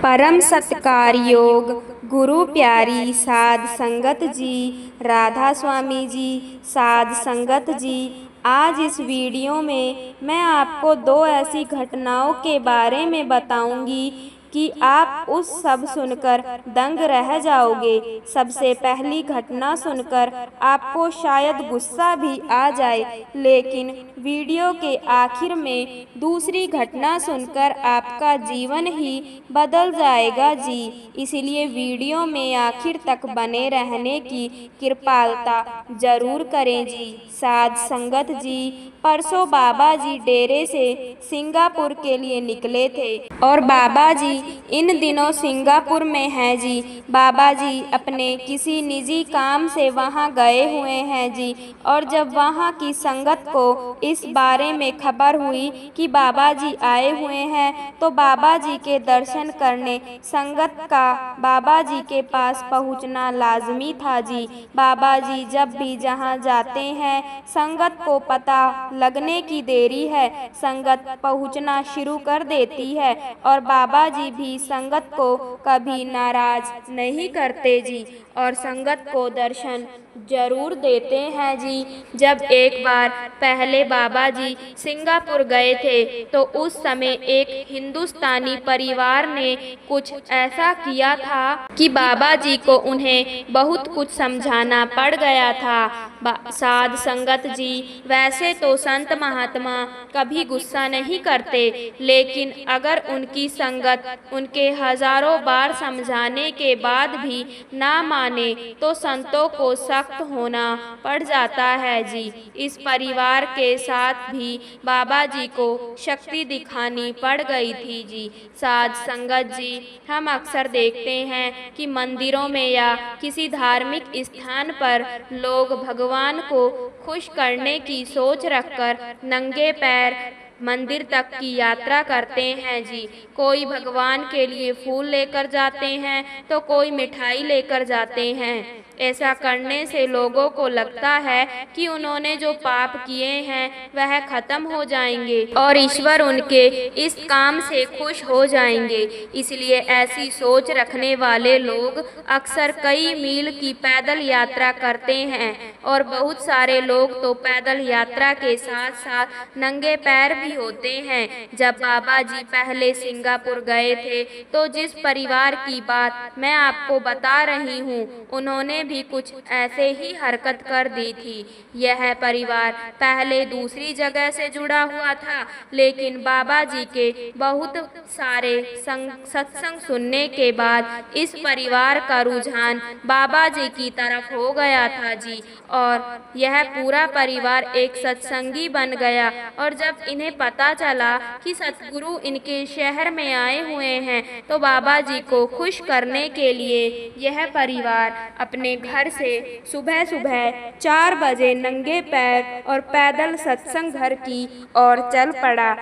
परम सत्कार योग गुरु प्यारी साध संगत जी, राधा स्वामी जी, साध संगत जी। आज इस वीडियो में मैं आपको दो ऐसी घटनाओं के बारे में बताऊंगी कि आप उस सब सुनकर दंग रह जाओगे। सबसे पहली घटना सुनकर आपको शायद गुस्सा भी आ जाए, लेकिन वीडियो के आखिर में दूसरी घटना सुनकर आपका जीवन ही बदल जाएगा जी। इसलिए वीडियो में आखिर तक बने रहने की कृपालता जरूर करें जी। साध संगत जी, परसों बाबा जी डेरे से सिंगापुर के लिए निकले थे और बाबा जी इन दिनों सिंगापुर में हैं जी। बाबा जी अपने किसी निजी काम से वहां गए हुए हैं जी। और जब वहां की संगत को इस बारे में खबर हुई कि बाबा जी आए हुए हैं, तो बाबा जी के दर्शन करने संगत का बाबा जी के पास पहुंचना लाजमी था जी। बाबा जी जब भी जहां जाते हैं, संगत को पता लगने की देरी है, संगत पहुंचना शुरू कर देती है और बाबा जी भी संगत को कभी नाराज नहीं करते जी और संगत को दर्शन जरूर देते हैं जी। जब एक बार पहले बाबा जी सिंगापुर गए थे, तो उस समय एक हिंदुस्तानी परिवार ने कुछ ऐसा किया था कि बाबा जी को उन्हें बहुत कुछ समझाना पड़ गया था। साध संगत जी, वैसे तो संत महात्मा कभी गुस्सा नहीं करते, लेकिन अगर उनकी संगत उनके हजारों बार समझाने के बाद भी ना माने, तो संतों को सख्त होना पड़ जाता है जी। इस परिवार के साथ भी बाबा जी को शक्ति दिखानी पड़ गई थी जी। साध संगत जी, हम अक्सर देखते हैं कि मंदिरों में या किसी धार्मिक स्थान पर लोग भगवान को खुश करने की सोच रखकर नंगे पैर मंदिर तक की यात्रा करते हैं जी। कोई भगवान के लिए फूल लेकर जाते हैं, तो कोई मिठाई लेकर जाते हैं। ऐसा करने से लोगों को लगता है कि उन्होंने जो पाप किए हैं वह खत्म हो जाएंगे और ईश्वर उनके इस काम से खुश हो जाएंगे। इसलिए ऐसी सोच रखने वाले लोग अक्सर कई मील की पैदल यात्रा करते हैं और बहुत सारे लोग तो पैदल यात्रा के साथ साथ नंगे पैर भी होते हैं। जब बाबा जी पहले सिंगापुर गए थे, तो जिस परिवार की बात मैं आपको बता रही हूँ, उन्होंने भी कुछ ऐसे ही हरकत कर दी थी। यह परिवार पहले दूसरी जगह से जुड़ा हुआ था, लेकिन बाबा जी के बहुत सारे सत्संग सुनने के बाद इस परिवार का रुझान बाबा जी की तरफ हो गया था जी। और यह पूरा परिवार एक सत्संगी बन गया। और जब इन्हें पता चला कि सतगुरु इनके शहर में आए हुए हैं, तो बाबा जी को खुश करने के लिए यह परिवार अपने घर से सुबह सुबह 4 बजे नंगे पैर और पैदल सत्संग घर की ओर चल पड़ा।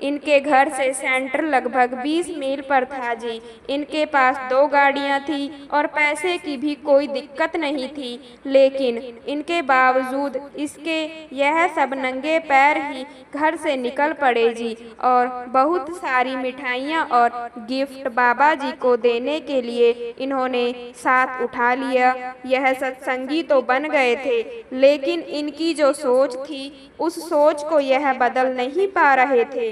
इनके घर से सेंटर लगभग 20 मील पर था जी। इनके पास 2 गाड़ियां थी और पैसे की भी कोई दिक्कत नहीं थी, लेकिन इनके बावजूद इसके यह सब नंगे पैर ही घर से निकल पड़े जी। और बहुत सारी मिठाइयां और गिफ्ट बाबा जी को देने के लिए इन्होंने साथ उठा लिया। यह सत्संगी तो बन गए थे, लेकिन इनकी जो सोच थी, उस सोच को यह बदल नहीं पा रहे थे।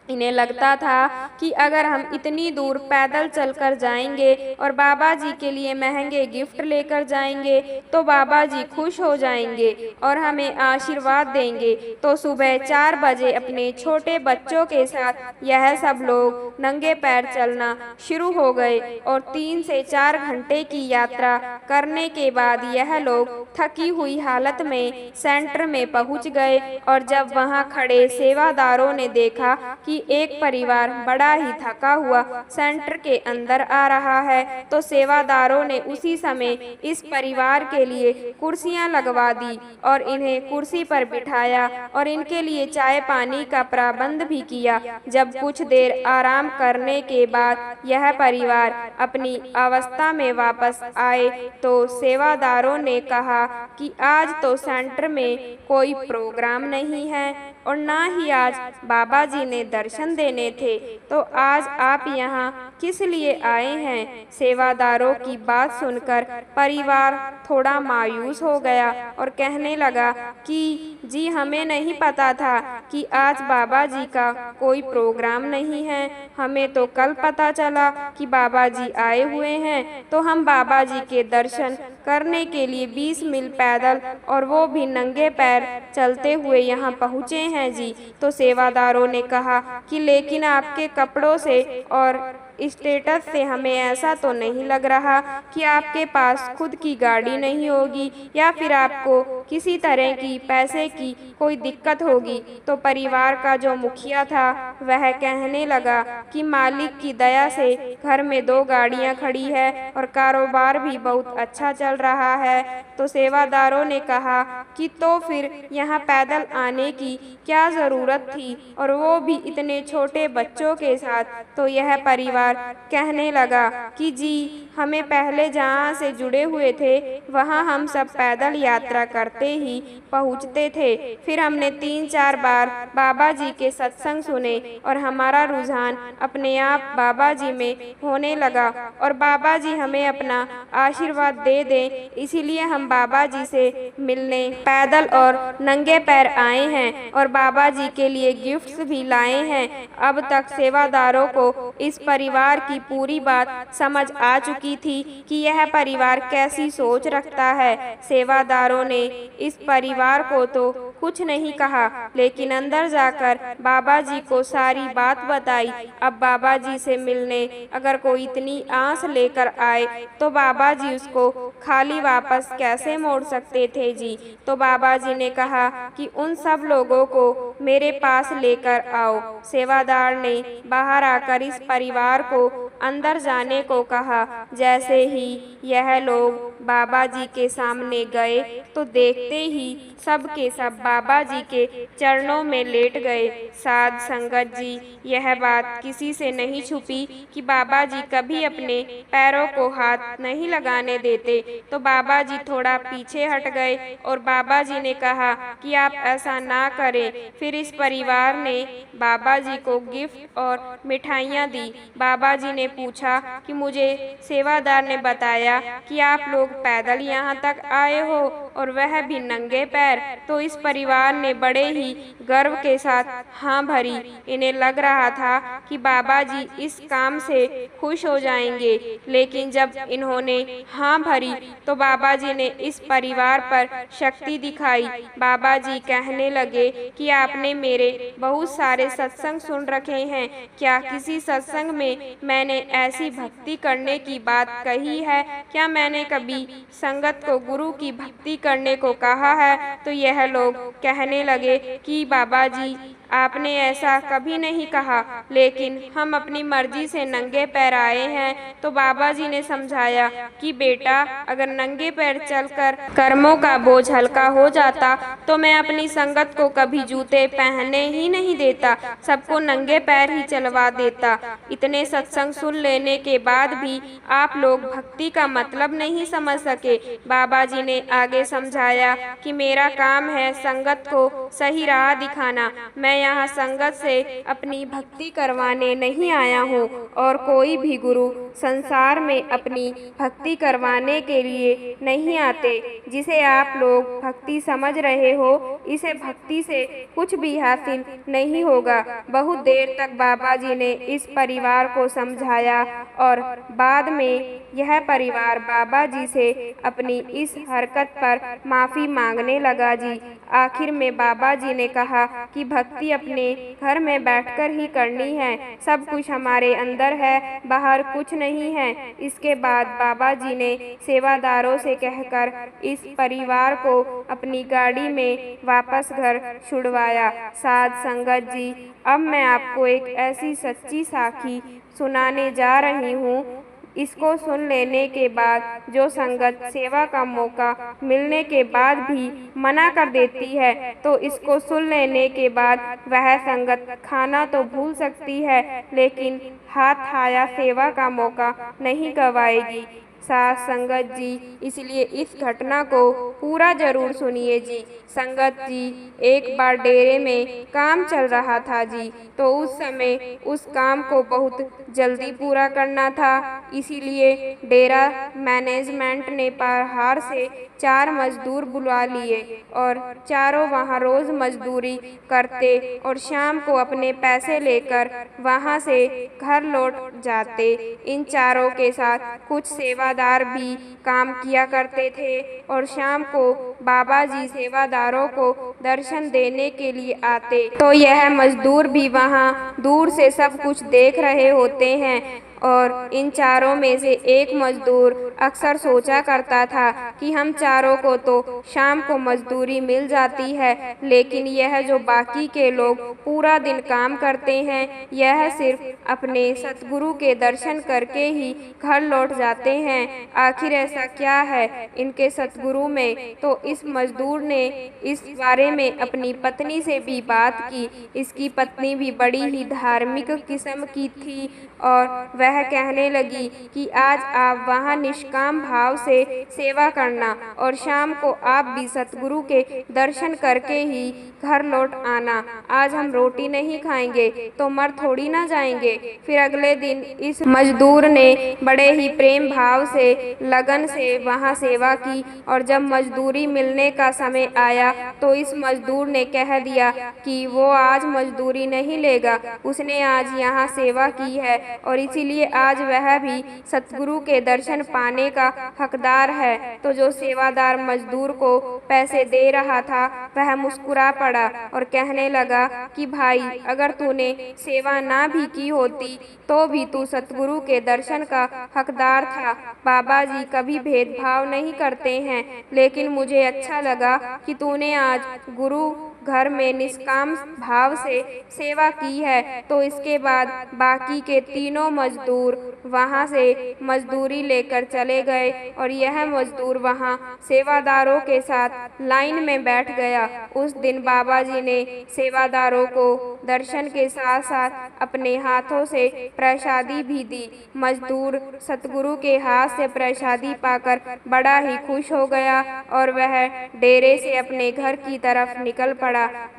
इन्हें लगता था कि अगर हम इतनी दूर पैदल चलकर जाएंगे और बाबा जी के लिए महंगे गिफ्ट लेकर जाएंगे, तो बाबा जी खुश हो जाएंगे और हमें आशीर्वाद देंगे। तो सुबह 4 बजे अपने छोटे बच्चों के साथ यह सब लोग नंगे पैर चलना शुरू हो गए और 3 से 4 घंटे की यात्रा करने के बाद यह लोग थकी हुई हालत में सेंटर में पहुंच गए। और जब वहां खड़े सेवादारों ने देखा कि एक परिवार बड़ा ही थका हुआ सेंटर के अंदर आ रहा है, तो सेवादारों ने उसी समय इस परिवार के लिए कुर्सियां लगवा दी और इन्हें कुर्सी पर बिठाया और इनके लिए चाय पानी का प्रबंध भी किया। जब कुछ देर आराम करने के बाद यह परिवार अपनी अवस्था में वापस आए, तो सेवादारों ने कहा कि आज तो सेंटर में कोई प्रोग्राम नहीं है और ना ही आज बाबा जी ने दर्शन दर्शन देने थे, तो आज आप यहाँ किस लिए आए हैं? सेवादारों की बात सुनकर परिवार थोड़ा मायूस हो गया और कहने लगा कि जी हमें नहीं पता था कि आज बाबा जी का कोई प्रोग्राम नहीं है। हमें तो कल पता चला कि बाबा जी आए हुए हैं, तो हम बाबा जी के दर्शन करने के लिए 20 मील पैदल और वो भी नंगे पैर चलते हुए यहाँ पहुँचे हैं जी। तो सेवादारों ने कहा कि लेकिन आपके कपड़ों से और स्टेटस से हमें ऐसा तो नहीं लग रहा कि आपके पास खुद की गाड़ी नहीं होगी या फिर आपको किसी तरह की पैसे की कोई दिक्कत होगी। तो परिवार का जो मुखिया था वह कहने लगा कि मालिक की दया से घर में 2 गाड़ियां खड़ी है और कारोबार भी बहुत अच्छा चल रहा है। तो सेवादारों ने कहा कि तो फिर यहाँ पैदल आने की क्या ज़रूरत थी, और वो भी इतने छोटे बच्चों के साथ। तो यह परिवार कहने लगा कि जी हमें पहले जहाँ से जुड़े हुए थे वहाँ हम सब पैदल यात्रा करते ही पहुँचते थे। फिर हमने 3-4 बार बाबा जी के सत्संग सुने और हमारा रुझान अपने आप बाबा जी में होने लगा और बाबा जी हमें अपना आशीर्वाद दे दें, इसीलिए हम बाबा जी से मिलने पैदल और नंगे पैर आए हैं और बाबा जी के लिए गिफ्ट्स भी लाए हैं। अब तक सेवादारों को इस परिवार की पूरी बात समझ आ चुकी थी कि यह परिवार कैसी सोच रखता है। सेवादारों ने इस परिवार को तो कुछ नहीं कहा, लेकिन अंदर जाकर बाबा जी को सारी बात बताई। अब बाबा जी से मिलने अगर कोई इतनी आस लेकर आए तो बाबा जी उसको खाली वापस कैसे मोड़ सकते थे जी। तो बाबा जी ने कहा कि उन सब लोगों को मेरे पास लेकर आओ। सेवादार ने बाहर आकर इस परिवार को अंदर जाने को कहा। जैसे ही यह लोग बाबा जी के सामने गए तो देखते ही सब के सब बाबा जी के चरणों में लेट गए। साध संगत जी, यह बात किसी से नहीं छुपी कि बाबा जी कभी अपने पैरों को हाथ नहीं लगाने देते। तो बाबा जी थोड़ा पीछे हट गए और बाबा जी ने कहा कि आप ऐसा ना करें। फिर इस परिवार ने बाबा जी को गिफ्ट और मिठाइयाँ दी। बाबा जी ने पूछा कि मुझे सेवादार ने बताया कि आप लोग पैदल यहाँ तक आए हो और वह भी नंगे पैर। तो इस परिवार ने बड़े ही गर्व के साथ हाँ भरी। इन्हें लग रहा था कि बाबा जी इस काम से खुश हो जाएंगे, लेकिन जब इन्होंने हाँ भरी तो बाबा जी ने इस परिवार पर शक्ति दिखाई। बाबा जी कहने लगे कि आपने मेरे बहुत सारे सत्संग सुन रखे हैं, क्या किसी सत्संग में मैंने ऐसी भक्ति करने की बात कही है? क्या मैंने कभी संगत को गुरु की भक्ति करने को कहा है? तो यह लोग कहने लगे कि बाबा जी आपने ऐसा कभी नहीं कहा, लेकिन हम अपनी मर्जी से नंगे पैर आए हैं। तो बाबा जी ने समझाया कि बेटा, अगर नंगे पैर चलकर कर्मों का बोझ हल्का हो जाता तो मैं अपनी संगत को कभी जूते पहनने ही नहीं देता, सबको नंगे पैर ही चलवा देता। इतने सत्संग सुन लेने के बाद भी आप लोग भक्ति का मतलब नहीं समझ सके। बाबा जी ने आगे समझाया कि मेरा काम है संगत को सही राह दिखाना। मैं यहाँ संगत से अपनी भक्ति करवाने नहीं आया हूँ और कोई भी गुरु संसार में अपनी भक्ति करवाने के लिए नहीं आते। जिसे आप लोग भक्ति समझ रहे हो, इसे भक्ति से कुछ भी हासिल नहीं होगा। बहुत देर तक बाबा जी ने इस परिवार को समझाया और बाद में यह परिवार बाबा जी से अपनी इस हरकत पर माफ़ी मांगने लगा जी। आखिर में बाबा जी ने कहा कि भक्ति अपने घर में बैठकर ही करनी है, सब कुछ हमारे अंदर है, बाहर कुछ नहीं है। इसके बाद बाबा जी ने सेवादारों से कहकर इस परिवार को अपनी गाड़ी में वापस घर छुड़वाया। साध संगत जी, अब मैं आपको एक ऐसी सच्ची साखी सुनाने जा रही हूँ। इसको सुन लेने के बाद जो संगत सेवा का मौका मिलने के बाद भी मना कर देती है, तो इसको सुन लेने के बाद वह संगत खाना तो भूल सकती है, लेकिन हाथ आया सेवा का मौका नहीं गंवाएगी। साथ संगत जी, इसलिए इस घटना को पूरा जरूर सुनिए जी। संगत जी, एक बार डेरे में काम चल रहा था जी। तो उस समय उस काम को बहुत जल्दी पूरा करना था, इसीलिए डेरा मैनेजमेंट ने बाहर से 4 मजदूर बुला लिए और चारों वहाँ रोज मजदूरी करते और शाम को अपने पैसे लेकर वहाँ से घर लौट जाते। इन चारों के साथ कुछ सेवादार भी काम किया करते थे और शाम को बाबा जी सेवादारों को दर्शन देने के लिए आते। तो यह मजदूर भी वहाँ दूर से सब कुछ देख रहे होते हैं और इन चारों में से एक मजदूर अक्सर सोचा करता था कि हम चारों को तो शाम को मजदूरी मिल जाती है, लेकिन यह जो बाकी के लोग पूरा दिन काम करते हैं, यह सिर्फ अपने सतगुरु के दर्शन करके ही घर लौट जाते हैं। आखिर ऐसा क्या है इनके सतगुरु में? तो इस मजदूर ने इस बारे में अपनी पत्नी से भी बात की। इसकी पत्नी भी बड़ी ही धार्मिक किस्म की थी और वह कहने लगी कि आज आप वहाँ निष्काम भाव से सेवा करना और शाम को आप भी सतगुरु के दर्शन करके ही घर लौट आना। आज हम रोटी नहीं खाएंगे तो मर थोड़ी ना जाएंगे। फिर अगले दिन इस मजदूर ने बड़े ही प्रेम भाव से लगन से वहाँ सेवा की और जब मजदूरी मिलने का समय आया तो इस मजदूर ने कह दिया कि वो आज मजदूरी नहीं लेगा, उसने आज यहाँ सेवा की है और इसीलिए आज वह भी सतगुरु के दर्शन पाने का हकदार है। तो जो सेवादार मजदूर को पैसे दे रहा था वह मुस्कुरा पड़ा और कहने लगा कि भाई, अगर तूने सेवा ना भी की होती तो भी तू सतगुरु के दर्शन का हकदार था। बाबा जी कभी भेदभाव नहीं करते हैं, लेकिन मुझे अच्छा लगा कि तूने आज गुरु घर में निष्काम भाव से सेवा की है। तो इसके बाद बाकी के तीनों मजदूर वहाँ से मजदूरी लेकर चले गए और यह मजदूर वहाँ सेवादारों के साथ लाइन में बैठ गया। उस दिन बाबा जी ने सेवादारों को दर्शन के साथ साथ अपने हाथों से प्रसादी भी दी। मजदूर सतगुरु के हाथ से प्रसादी पाकर बड़ा ही खुश हो गया और वह डेरे से अपने घर की तरफ निकल पड़ा।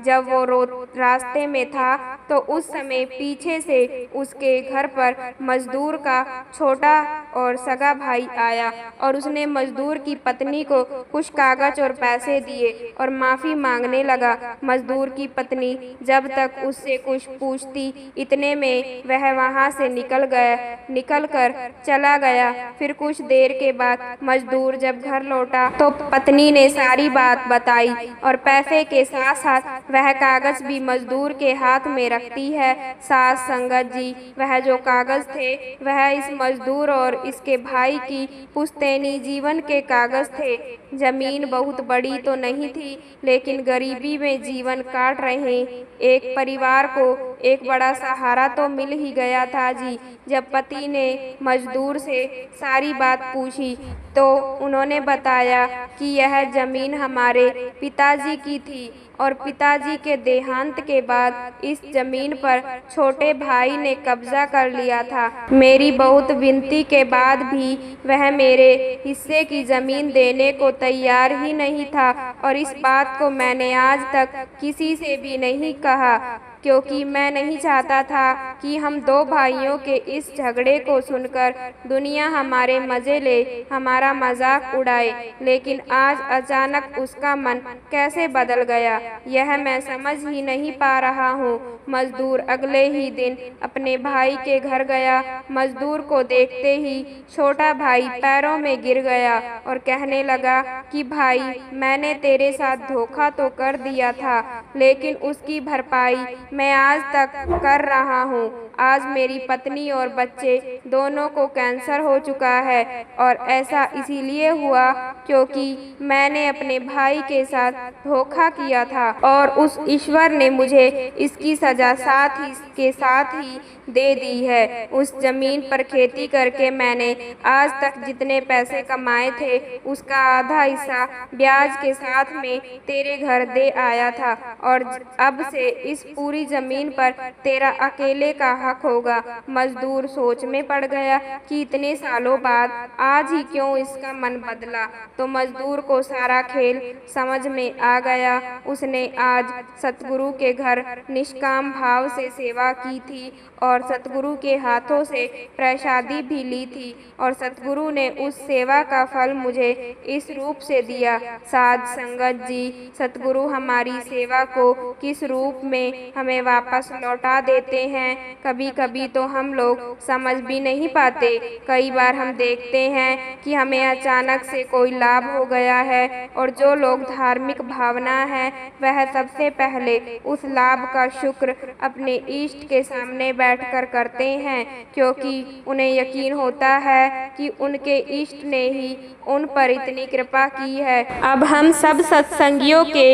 जब वो रास्ते में था तो उस समय पीछे से उसके घर पर मजदूर का छोटा और सगा भाई आया और उसने मजदूर की पत्नी को कुछ कागज और पैसे दिए और माफी मांगने लगा। मजदूर की पत्नी जब तक उससे कुछ पूछती, इतने में वह वहां से निकल कर चला गया। फिर कुछ देर के बाद मजदूर जब घर लौटा तो पत्नी ने सारी बात बताई और पैसे के साथ साथ वह कागज भी मजदूर के हाथ में रखती है। साथ संगत जी, वह जो कागज थे वह इस मजदूर और इसके भाई की पुश्तैनी जीवन के कागज थे। जमीन बहुत बड़ी तो नहीं थी, लेकिन गरीबी में जीवन काट रहे एक परिवार को एक बड़ा सहारा तो मिल ही गया था जी। जब पति ने मजदूर से सारी बात पूछी तो उन्होंने बताया कि यह जमीन हमारे पिताजी की थी और पिताजी के देहांत के बाद इस जमीन पर छोटे भाई ने कब्जा कर लिया था। मेरी बहुत विनती के बाद भी वह मेरे हिस्से की जमीन देने को तैयार ही नहीं था और इस बात को मैंने आज तक किसी से भी नहीं कहा, क्योंकि मैं नहीं चाहता था कि हम दो भाइयों के इस झगड़े को सुनकर दुनिया हमारे मजे ले, हमारा मजाक उड़ाए। लेकिन आज अचानक उसका मन कैसे बदल गया यह मैं समझ ही नहीं पा रहा हूँ। मजदूर अगले ही दिन अपने भाई के घर गया। मजदूर को देखते ही छोटा भाई पैरों में गिर गया और कहने लगा कि भाई, मैंने तेरे साथ धोखा तो कर दिया था, लेकिन उसकी भरपाई मैं आज तक कर रहा हूँ। आज मेरी पत्नी और बच्चे दोनों को कैंसर हो चुका है और ऐसा इसीलिए हुआ क्योंकि मैंने अपने भाई के साथ धोखा किया था और उस ईश्वर ने मुझे इसकी सजा साथ ही दे दी है। उस जमीन पर खेती करके मैंने आज तक जितने पैसे कमाए थे उसका आधा हिस्सा ब्याज के साथ में तेरे घर दे आया था और अब से इस पूरी जमीन पर तेरा अकेले का हक होगा। मजदूर सोच में पड़ गया कि इतने सालों बाद आज ही क्यों इसका मन बदला। तो मजदूर को सारा खेल समझ में आ गया। उसने आज सतगुरु के घर निष्काम भाव से सेवा की थी और सतगुरु के हाथों से प्रसादी भी ली थी और सतगुरु ने उस सेवा का फल मुझे इस रूप से दिया। साध संगत जी, सतगुरु हमारी सेवा को किस रूप में हमें वापस लौटा देते हैं, कभी कभी तो हम लोग समझ भी नहीं पाते। कई बार हम देखते हैं कि हमें अचानक से कोई लाभ हो गया है और जो लोग धार्मिक भावना है वह सबसे पहले उस लाभ का शुक्र अपने इष्ट के सामने बैठकर करते हैं, क्योंकि उन्हें यकीन होता है कि उनके इष्ट ने ही उन पर इतनी कृपा की है। अब हम सब सत्संगियों के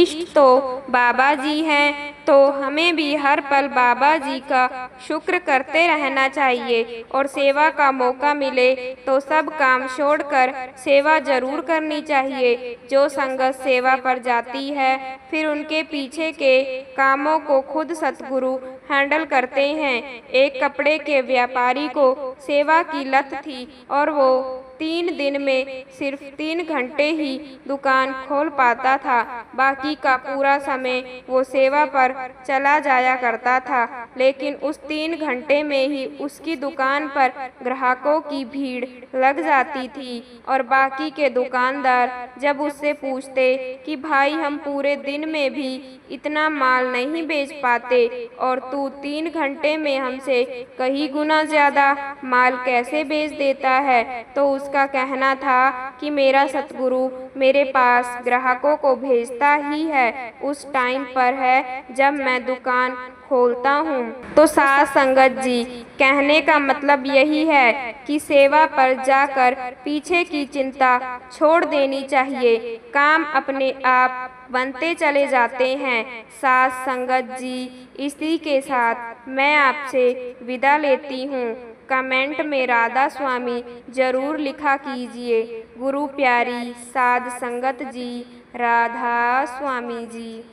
इष्ट तो बाबा जी हैं, तो हमें भी हर पल बाबा जी का शुक्र करते रहना चाहिए और सेवा का मौका मिले तो सब काम छोड़कर सेवा जरूर करनी चाहिए। जो संगत सेवा पर जाती है फिर उनके पीछे के कामों को खुद सतगुरु हैंडल करते हैं। एक कपड़े के व्यापारी को सेवा की लत थी और वो 3 दिन में सिर्फ 3 घंटे ही दुकान खोल पाता था, बाकी का पूरा समय वो सेवा पर चला जाया करता था। लेकिन उस 3 घंटे में ही उसकी दुकान पर ग्राहकों की भीड़ लग जाती थी और बाकी के दुकानदार जब उससे पूछते कि भाई हम पूरे दिन में भी इतना माल नहीं बेच पाते और तू 3 घंटे में हमसे कहीं गुना ज़्यादा माल कैसे बेच देता है, तो उसका कहना था कि मेरा सतगुरु मेरे पास ग्राहकों को भेजता ही है उस टाइम पर है जब मैं दुकान खोलता हूँ। तो साध संगत जी, कहने का मतलब यही है कि सेवा पर जाकर पीछे की चिंता छोड़ देनी चाहिए, काम अपने आप बनते चले जाते हैं। साध संगत जी, इसी के साथ मैं आपसे विदा लेती हूँ। कमेंट में राधा स्वामी जरूर लिखा कीजिए। गुरु प्यारी साध संगत जी, राधा स्वामी जी।